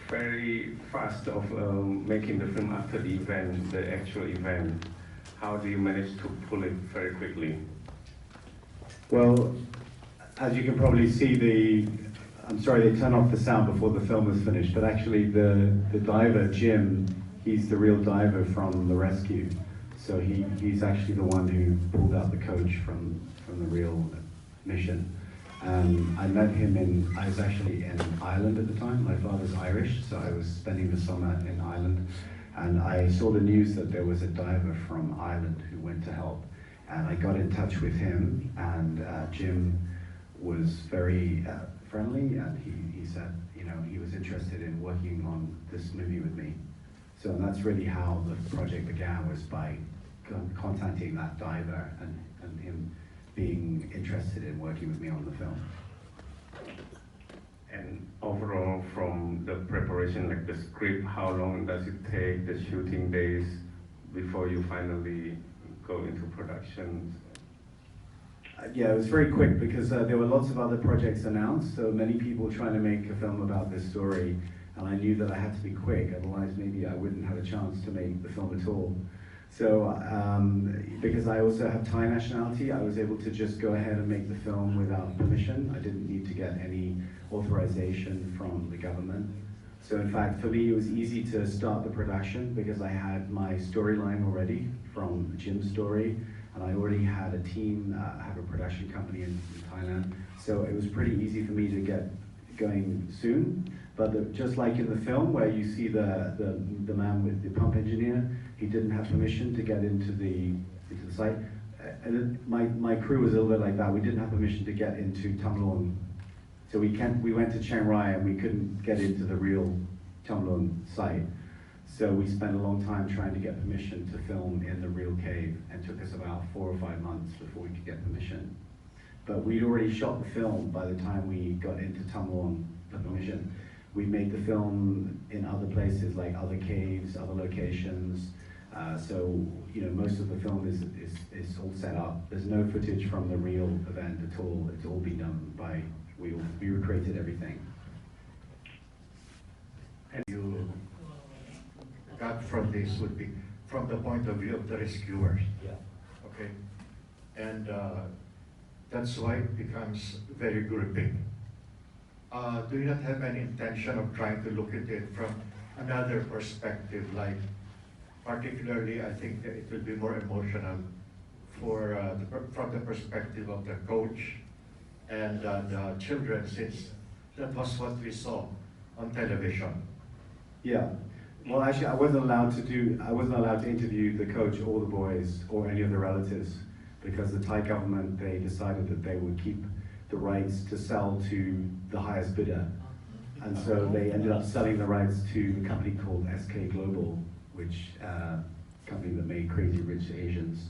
very fast of making the film after the event, the actual event. How do you manage to pull it very quickly? Well, as you can probably see, I'm sorry they turned off the sound before the film was finished, but actually the diver, Jim, he's the real diver from the rescue. So he's actually the one who pulled out the coach from the real mission. I met him I was actually in Ireland at the time. My father's Irish, so I was spending the summer in Ireland. And I saw the news that there was a diver from Ireland who went to help. And I got in touch with him, and Jim was very friendly, and he said, you know, he was interested in working on this movie with me. So that's really how the project began, was by contacting that diver and him being interested in working with me on the film. And overall, from the preparation, like the script, how long does it take, the shooting days, before you finally go into production? Yeah, it was very quick because there were lots of other projects announced, so many people trying to make a film about this story, and I knew that I had to be quick, otherwise maybe I wouldn't have a chance to make the film at all. So, because I also have Thai nationality, I was able to just go ahead and make the film without permission. I didn't need to get any authorization from the government. So in fact, for me, it was easy to start the production because I had my storyline already from Jim's story, and I already had a team, I have a production company in Thailand. So it was pretty easy for me to get going soon. But just like in the film where you see the man with the pump engineer, he didn't have permission to get into the site. And my crew was a little bit like that. We didn't have permission to get into Tham Luang. So we went to Chiang Rai and we couldn't get into the real Tham Luang site. So we spent a long time trying to get permission to film in the real cave, and took us about 4 or 5 months before we could get permission. But we'd already shot the film by the time we got into Tham Luang for permission. We made the film in other places, like other caves, other locations. So, you know, most of the film is all set up. There's no footage from the real event at all. It's all been done by, we recreated everything. And you got from this would be from the point of view of the rescuers. Yeah. Okay. And that's why it becomes very gripping. Do you not have any intention of trying to look at it from another perspective, like particularly I think that it will be more emotional for from the perspective of the coach and the children, since that was what we saw on television? Yeah. Well, actually, I wasn't allowed to interview the coach or the boys or any of the relatives, because the Thai government, they decided that they would keep the rights to sell to the highest bidder. And so they ended up selling the rights to a company called SK Global, which company that made Crazy Rich Asians.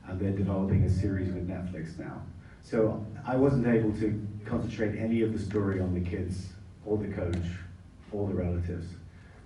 And they're developing a series with Netflix now. So I wasn't able to concentrate any of the story on the kids, or the coach, or the relatives.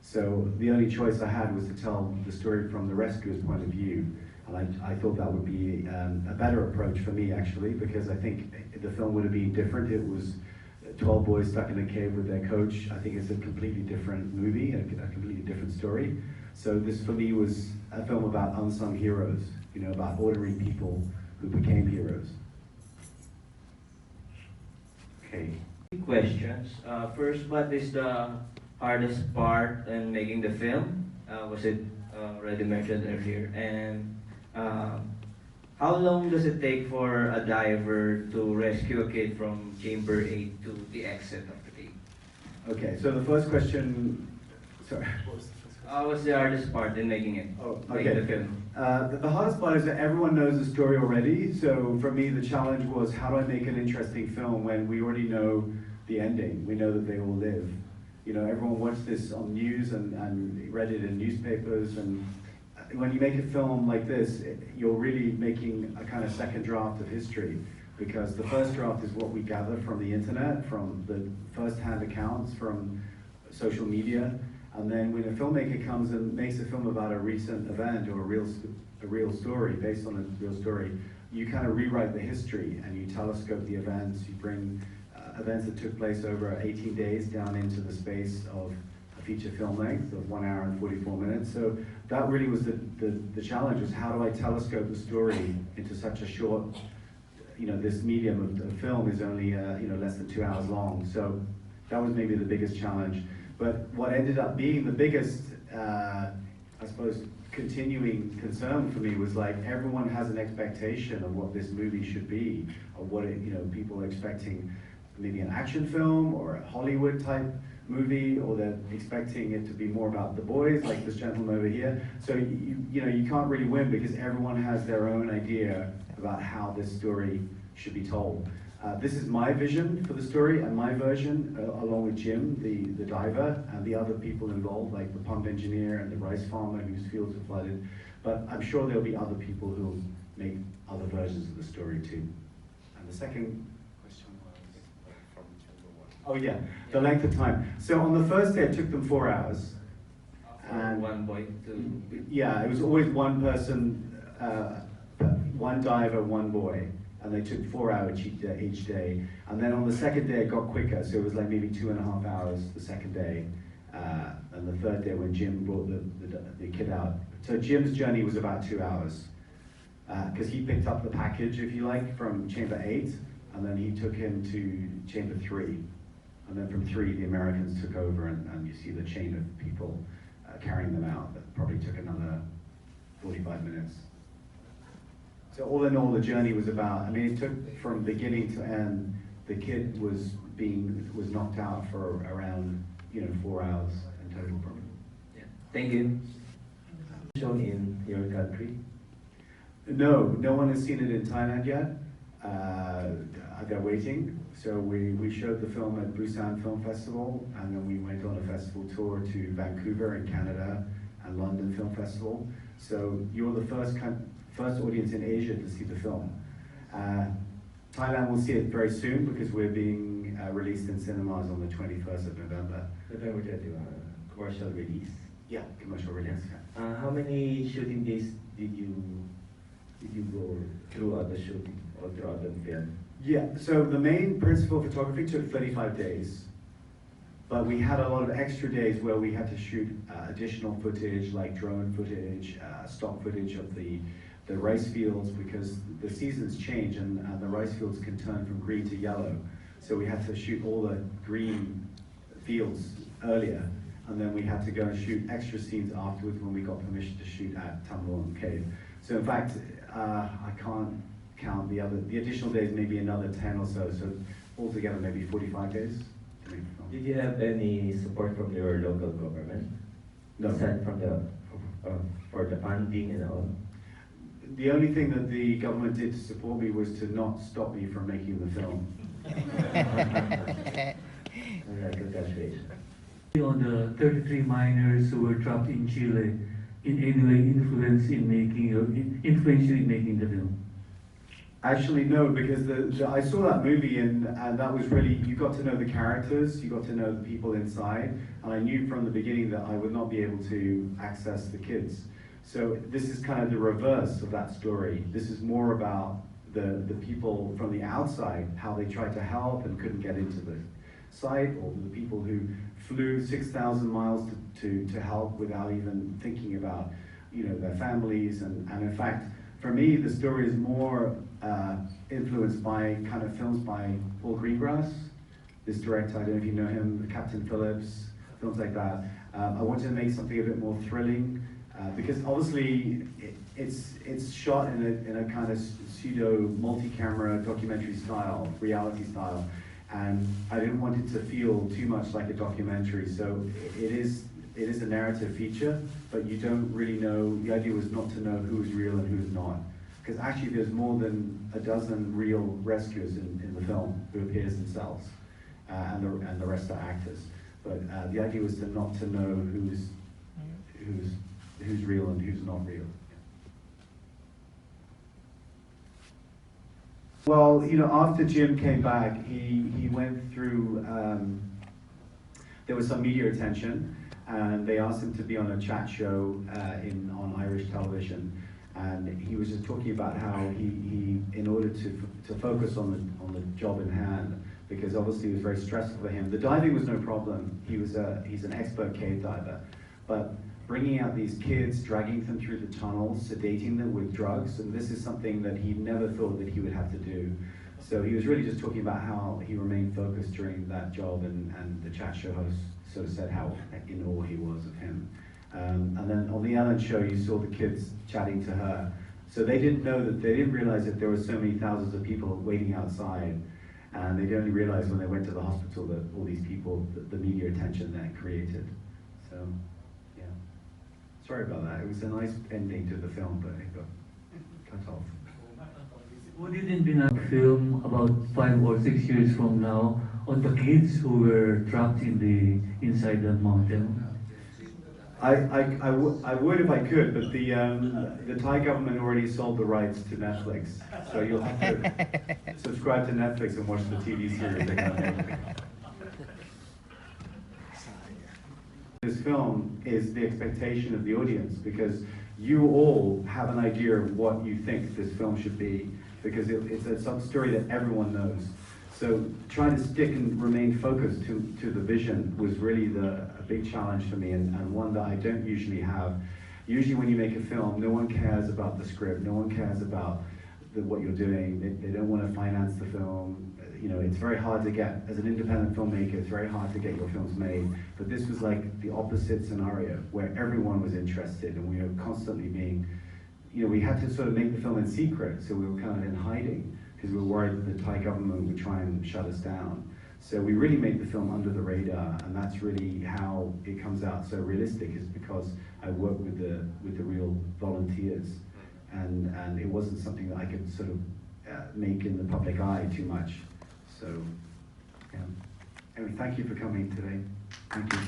So the only choice I had was to tell the story from the rescuer's point of view. And I thought that would be a better approach for me, actually, because I think the film would have been different. It was 12 boys stuck in a cave with their coach. I think it's a completely different movie, a completely different story. So this, for me, was a film about unsung heroes, you know, about ordinary people who became heroes. Okay. Questions. First, what is the hardest part in making the film? Was it already mentioned earlier? And how long does it take for a diver to rescue a kid from chamber 8 to the exit of the cave? Okay, so the first question, sorry. What's the hardest part in making it? Oh, making okay. the film? The hardest part is that everyone knows the story already. So for me, the challenge was, how do I make an interesting film when we already know the ending? We know that they all live. You know, everyone watched this on news and read it in newspapers. And when you make a film like this, you're really making a kind of second draft of history, because the first draft is what we gather from the internet, from the first-hand accounts, from social media. And then when a filmmaker comes and makes a film about a recent event or a real story, based on a real story, you kind of rewrite the history and you telescope the events. You bring events that took place over 18 days down into the space of a feature film length of 1 hour and 44 minutes. So that really was the challenge, was how do I telescope the story into such a short, this medium of film is only less than 2 hours long. So that was maybe the biggest challenge. But what ended up being the biggest, I suppose, continuing concern for me was like everyone has an expectation of what this movie should be, or what people are expecting, maybe an action film or a Hollywood type movie, or they're expecting it to be more about the boys, like this gentleman over here. So you can't really win because everyone has their own idea about how this story should be told. This is my vision for the story and my version, along with Jim, the diver, and the other people involved, like the pump engineer and the rice farmer whose fields are flooded. But I'm sure there'll be other people who'll make other versions of the story too. And the second question was from oh yeah, the length of time. So on the first day, it took them 4 hours. And one boy, two. Yeah, it was always one person, one diver, one boy. And they took 4 hours each day. And then on the second day, it got quicker. So it was like maybe 2.5 hours the second day. And the third day when Jim brought the kid out. So Jim's journey was about 2 hours. Because he picked up the package, if you like, from chamber 8. And then he took him to chamber 3. And then from 3, the Americans took over. And you see the chain of people carrying them out. That probably took another 45 minutes. So all in all, the journey was about, it took from beginning to end, the kid was knocked out for around, 4 hours in total probably. Yeah. Thank you. Shown in your country? No one has seen it in Thailand yet. They're waiting. So we showed the film at Busan Film Festival, and then we went on a festival tour to Vancouver in Canada and London Film Festival. So you're the first audience in Asia to see the film. Thailand will see it very soon because we're being released in cinemas on the 21st of November. November 21, commercial release. Yeah, commercial release. Yeah. How many shooting days did you go throughout the shooting or throughout the film? Yeah, so the main principal photography took 35 days. But we had a lot of extra days where we had to shoot additional footage, like drone footage, stock footage of the rice fields, because the seasons change and the rice fields can turn from green to yellow. So we had to shoot all the green fields earlier, and then we had to go and shoot extra scenes afterwards when we got permission to shoot at Tamlorn Cave. So in fact, I can't count the additional days, maybe another 10 or so. So altogether maybe 45 days. Did you have any support from your local government? No. Aside from for the funding and all? The only thing that the government did to support me was to not stop me from making the film. Congratulations. On the 33 miners who were trapped in Chile, in any way influentially making the film? Actually, no, because I saw that movie and that was really, you got to know the characters, you got to know the people inside, and I knew from the beginning that I would not be able to access the kids. So this is kind of the reverse of that story. This is more about the people from the outside, how they tried to help and couldn't get into the site, or the people who flew 6,000 miles to help without even thinking about their families. And in fact, for me, the story is more influenced by kind of films by Paul Greengrass, this director, I don't know if you know him, Captain Phillips, films like that. I wanted to make something a bit more thrilling, because obviously it's shot in a kind of pseudo multi-camera documentary style, reality style, and I didn't want it to feel too much like a documentary. So it is a narrative feature, but you don't really know. The idea was not to know who's real and who's not, because actually there's more than a dozen real rescuers in the film who appear as themselves, and the rest are actors. But the idea was to not to know who's real and who's not real. Well, after Jim came back, he went through, there was some media attention, and they asked him to be on a chat show on Irish television, and he was just talking about how he in order to focus on the job in hand, because obviously it was very stressful for him. The diving was no problem. He's an expert cave diver, but bringing out these kids, dragging them through the tunnels, sedating them with drugs, and this is something that he never thought that he would have to do. So he was really just talking about how he remained focused during that job, and the chat show host sort of said how in awe he was of him. And then on the Ellen show, you saw the kids chatting to her. So they didn't realize that there were so many thousands of people waiting outside. And they only realized when they went to the hospital that all these people, the media attention that created. So, yeah. Sorry about that. It was a nice ending to the film, but it got cut off. Would it be a film about 5 or 6 years from now on the kids who were trapped inside the mountain? I would if I could, but the Thai government already sold the rights to Netflix, so you'll have to subscribe to Netflix and watch the TV series they're going to make. This film is the expectation of the audience, because you all have an idea of what you think this film should be, because it's a sub-story that everyone knows. So trying to stick and remain focused to the vision was really a big challenge for me, and one that I don't usually have. Usually when you make a film, no one cares about the script, no one cares about what you're doing. They don't want to finance the film. You know, it's very hard to get, as an independent filmmaker, it's very hard to get your films made. But this was like the opposite scenario, where everyone was interested, and we were constantly being, you know, we had to sort of make the film in secret, so we were kind of in hiding, because we were worried that the Thai government would try and shut us down. So we really made the film under the radar, and that's really how it comes out so realistic, is because I work with the real volunteers, and it wasn't something that I could sort of make in the public eye too much. So, yeah. Anyway, thank you for coming today. Thank you.